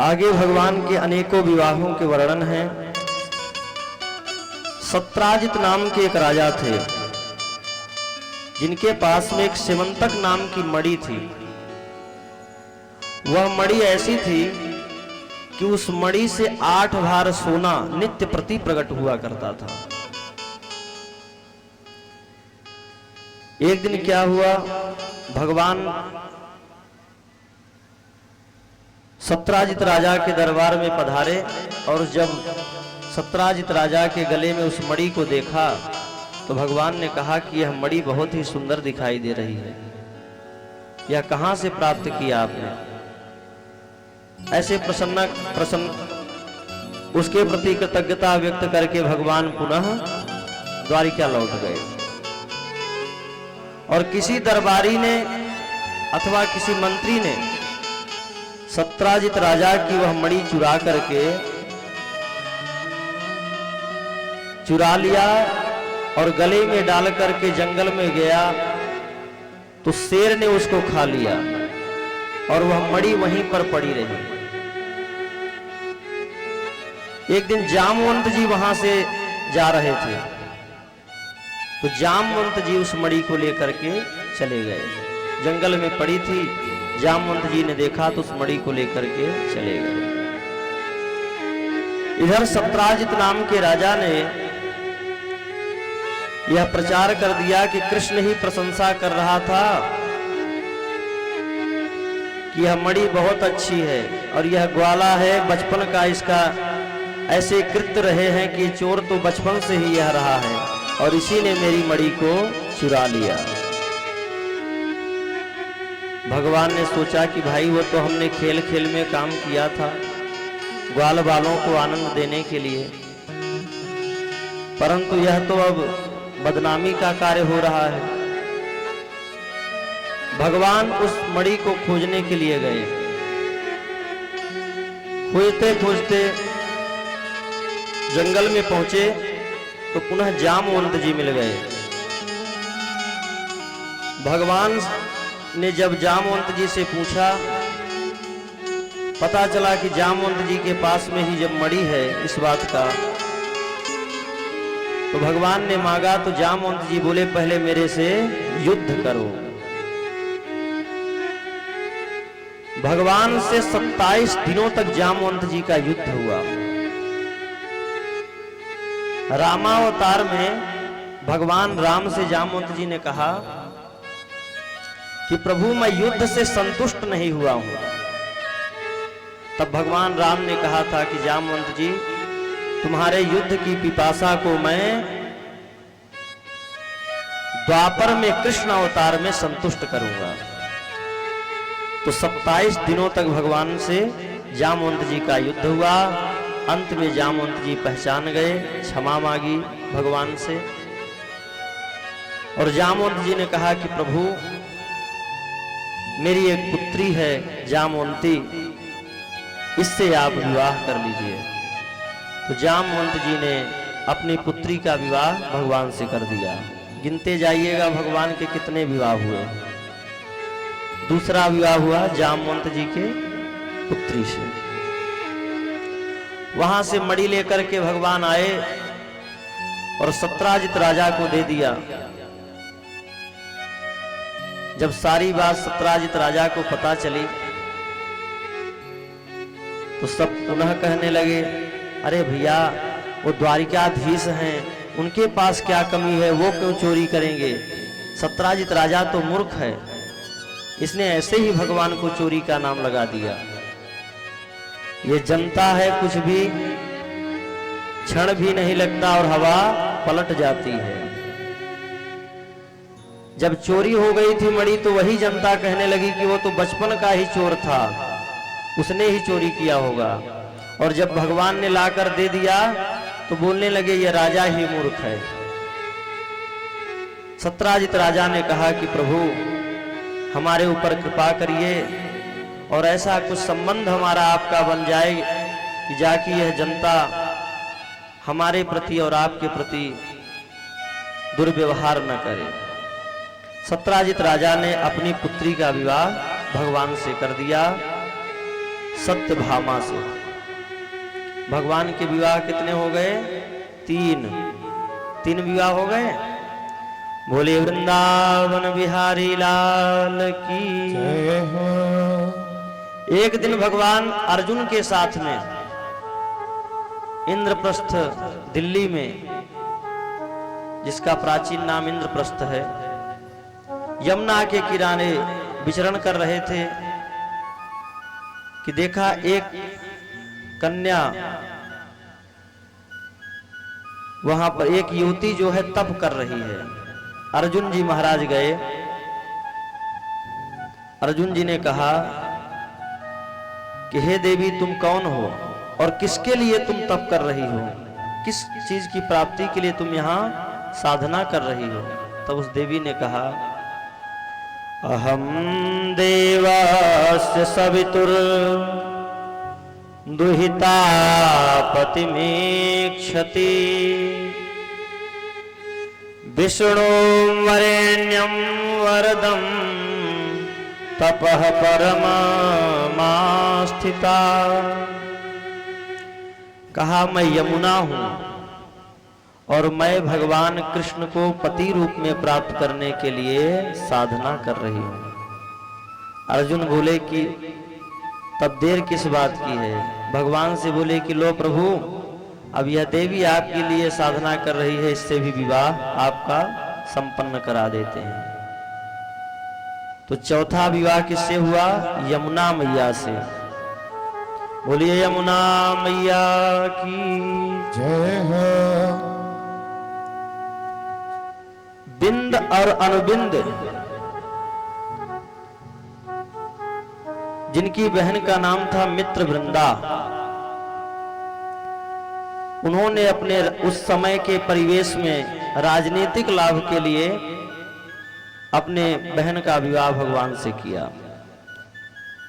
आगे भगवान के अनेकों विवाहों के वर्णन हैं। सत्राजित नाम के एक राजा थे, जिनके पास में एक सेवंतक नाम की मणि थी। वह मणि ऐसी थी कि उस मणि से 8 भार सोना नित्य प्रति प्रकट हुआ करता था। एक दिन क्या हुआ, भगवान सत्राजित राजा के दरबार में पधारे और जब सत्राजित राजा के गले में उस मणि को देखा तो भगवान ने कहा कि यह मणि बहुत ही सुंदर दिखाई दे रही है, यह कहां से प्राप्त किया आपने? ऐसे प्रसन्न उसके प्रति कृतज्ञता व्यक्त करके भगवान पुनः द्वारिका लौट गए। और किसी दरबारी ने अथवा किसी मंत्री ने सत्राजित राजा की वह मणि चुरा लिया और गले में डाल करके जंगल में गया तो शेर ने उसको खा लिया और वह मणि वहीं पर पड़ी रही। एक दिन जामवंत जी वहां से जा रहे थे तो जामवंत जी उस मणि को लेकर के चले गए। जंगल में पड़ी थी, जामवंत जी ने देखा तो उस मणि को लेकर के चले गए। इधर सत्राजित नाम के राजा ने यह प्रचार कर दिया कि कृष्ण ही प्रशंसा कर रहा था कि यह मणि बहुत अच्छी है और यह ग्वाला है, बचपन का इसका ऐसे कृत्य रहे हैं कि चोर तो बचपन से ही यह रहा है और इसी ने मेरी मणि को चुरा लिया। भगवान ने सोचा कि भाई वो तो हमने खेल खेल में काम किया था, ग्वाल बालों को आनंद देने के लिए, परंतु यह तो अब बदनामी का कार्य हो रहा है। भगवान उस मणि को खोजने के लिए गए। खोजते खोजते जंगल में पहुंचे तो पुनः जामवंत जी मिल गए। भगवान ने जब जामवंत जी से पूछा, पता चला कि जामवंत जी के पास में ही जब मणि है इस बात का, तो भगवान ने मांगा तो जामवंत जी बोले पहले मेरे से युद्ध करो। भगवान से 27 दिनों तक जामवंत जी का युद्ध हुआ। रामावतार में भगवान राम से जामवंत जी ने कहा कि प्रभु मैं युद्ध से संतुष्ट नहीं हुआ हूं। तब भगवान राम ने कहा था कि जामवंत जी तुम्हारे युद्ध की पिपासा को मैं द्वापर में कृष्ण अवतार में संतुष्ट करूंगा। तो 27 दिनों तक भगवान से जामवंत जी का युद्ध हुआ। अंत में जामवंत जी पहचान गए, क्षमा मांगी भगवान से और जामवंत जी ने कहा कि प्रभु मेरी एक पुत्री है जामवंती, इससे आप विवाह कर लीजिए। तो जामवंत जी ने अपनी पुत्री का विवाह भगवान से कर दिया। गिनते जाइएगा भगवान के कितने विवाह हुए। दूसरा विवाह हुआ जामवंत जी के पुत्री से। वहां से मणि लेकर के भगवान आए और सत्राजित राजा को दे दिया। जब सारी बात सत्राजित राजा को पता चली तो सब पुनः कहने लगे, अरे भैया वो द्वारिकाधीश हैं, उनके पास क्या कमी है, वो क्यों चोरी करेंगे? सत्राजित राजा तो मूर्ख है, इसने ऐसे ही भगवान को चोरी का नाम लगा दिया। ये जनता है, कुछ भी क्षण भी नहीं लगता और हवा पलट जाती है। जब चोरी हो गई थी मणि तो वही जनता कहने लगी कि वो तो बचपन का ही चोर था, उसने ही चोरी किया होगा। और जब भगवान ने लाकर दे दिया तो बोलने लगे ये राजा ही मूर्ख है। सत्राजित राजा ने कहा कि प्रभु हमारे ऊपर कृपा करिए और ऐसा कुछ संबंध हमारा आपका बन जाए कि जाकि यह जनता हमारे प्रति और आपके प्रति दुर्व्यवहार न करे। सत्राजित राजा ने अपनी पुत्री का विवाह भगवान से कर दिया। सत्यभामा से। भगवान के विवाह कितने हो गए? तीन विवाह हो गए। बोले वृंदावन बिहारी लाल की जय हो। एक दिन भगवान अर्जुन के साथ में इंद्रप्रस्थ दिल्ली में, जिसका प्राचीन नाम इंद्रप्रस्थ है, यमुना के किनारे विचरण कर रहे थे कि देखा एक कन्या, वहां पर एक युवती जो है तप कर रही है। अर्जुन जी महाराज गए। अर्जुन जी ने कहा कि हे देवी, तुम कौन हो और किसके लिए तुम तप कर रही हो? किस चीज की प्राप्ति के लिए तुम यहाँ साधना कर रही हो? तब उस देवी ने कहा, अहम देवास्य सवितुर दुहिता पतिमेक्षति विष्णु वरेण्यं वरदं तपः परमास्थिता। कहा, मैं यमुना हूं और मैं भगवान कृष्ण को पति रूप में प्राप्त करने के लिए साधना कर रही हूं। अर्जुन बोले कि तब देर किस बात की है? भगवान से बोले कि लो प्रभु, अब यह देवी आपके लिए साधना कर रही है, इससे भी विवाह आपका संपन्न करा देते हैं। तो चौथा विवाह किससे हुआ? यमुना मैया से। बोलिए यमुना मैया की जय हो। बिंद और अनुबिंद, जिनकी बहन का नाम था मित्र वृंदा, उन्होंने अपने उस समय के परिवेश में राजनीतिक लाभ के लिए अपने बहन का विवाह भगवान से किया।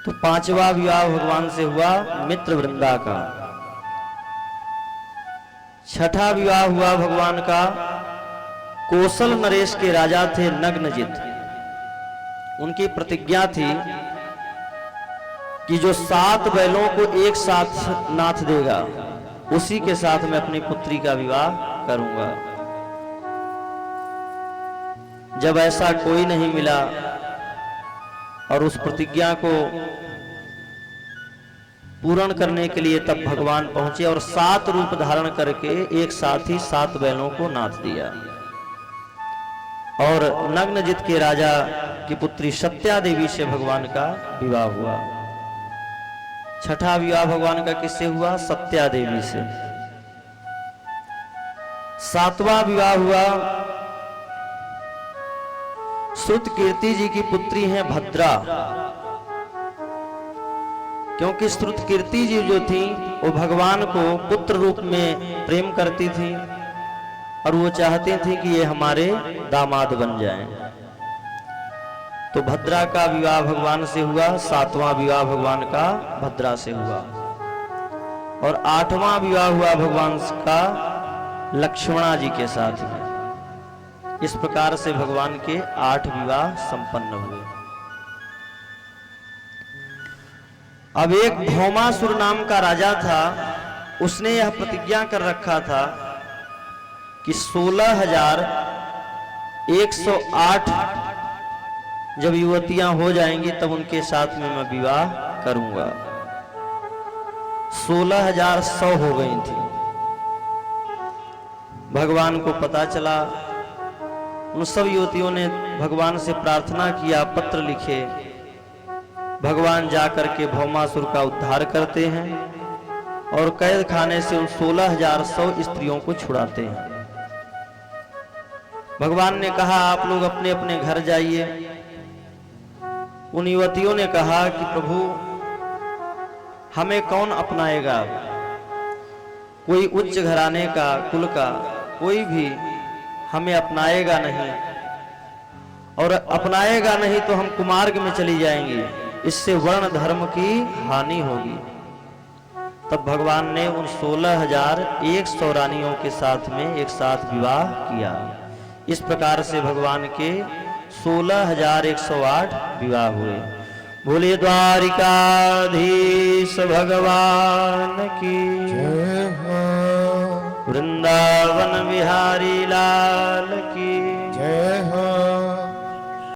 तो पांचवा विवाह भगवान से हुआ मित्र वृंदा का। छठा विवाह हुआ भगवान का कौशल नरेश के राजा थे नग्नजित। उनकी प्रतिज्ञा थी कि जो 7 बैलों को एक साथ नाथ देगा, उसी के साथ मैं अपनी पुत्री का विवाह करूंगा। जब ऐसा कोई नहीं मिला और उस प्रतिज्ञा को पूर्ण करने के लिए तब भगवान पहुंचे और 7 रूप धारण करके एक साथ ही 7 बैलों को नाथ दिया। और नग्नजित के राजा की पुत्री सत्या देवी से भगवान का विवाह हुआ। छठा विवाह भगवान का किससे हुआ? सत्या देवी से। 7वां विवाह हुआ श्रुत कीर्ति जी की पुत्री हैं भद्रा। क्योंकि श्रुत कीर्ति जी जो थी वो भगवान को पुत्र रूप में प्रेम करती थी और वो चाहती थी कि ये हमारे दामाद बन जाएं। तो भद्रा का विवाह भगवान से हुआ। 7वां विवाह भगवान का भद्रा से हुआ। और 8वां विवाह हुआ भगवान का लक्ष्मणा जी के साथ में। इस प्रकार से भगवान के 8 विवाह संपन्न हुए। अब एक भौमासुर नाम का राजा था, उसने यह प्रतिज्ञा कर रखा था कि 16,108 जब युवतियां हो जाएंगी तब उनके साथ में मैं विवाह करूंगा। 16,100 हो गई थी। भगवान को पता चला। उन सब युवतियों ने भगवान से प्रार्थना किया, पत्र लिखे। भगवान जाकर के भौमासुर का उद्धार करते हैं और कैद खाने से उन 16,100 स्त्रियों को छुड़ाते हैं। भगवान ने कहा आप लोग अपने अपने घर जाइए। उन युवतियों ने कहा कि प्रभु हमें कौन अपनाएगा? कोई उच्च घराने का, कुल का कोई भी हमें अपनाएगा नहीं, और अपनाएगा नहीं तो हम कुमार्ग में चली जाएंगी, इससे वर्ण धर्म की हानि होगी। तब भगवान ने उन 16,100 रानियों के साथ में एक साथ विवाह किया। इस प्रकार से भगवान के 16,108 विवाह हुए। बोले द्वारिकाधीश भगवान की जय हो। वृंदावन बिहारी लाल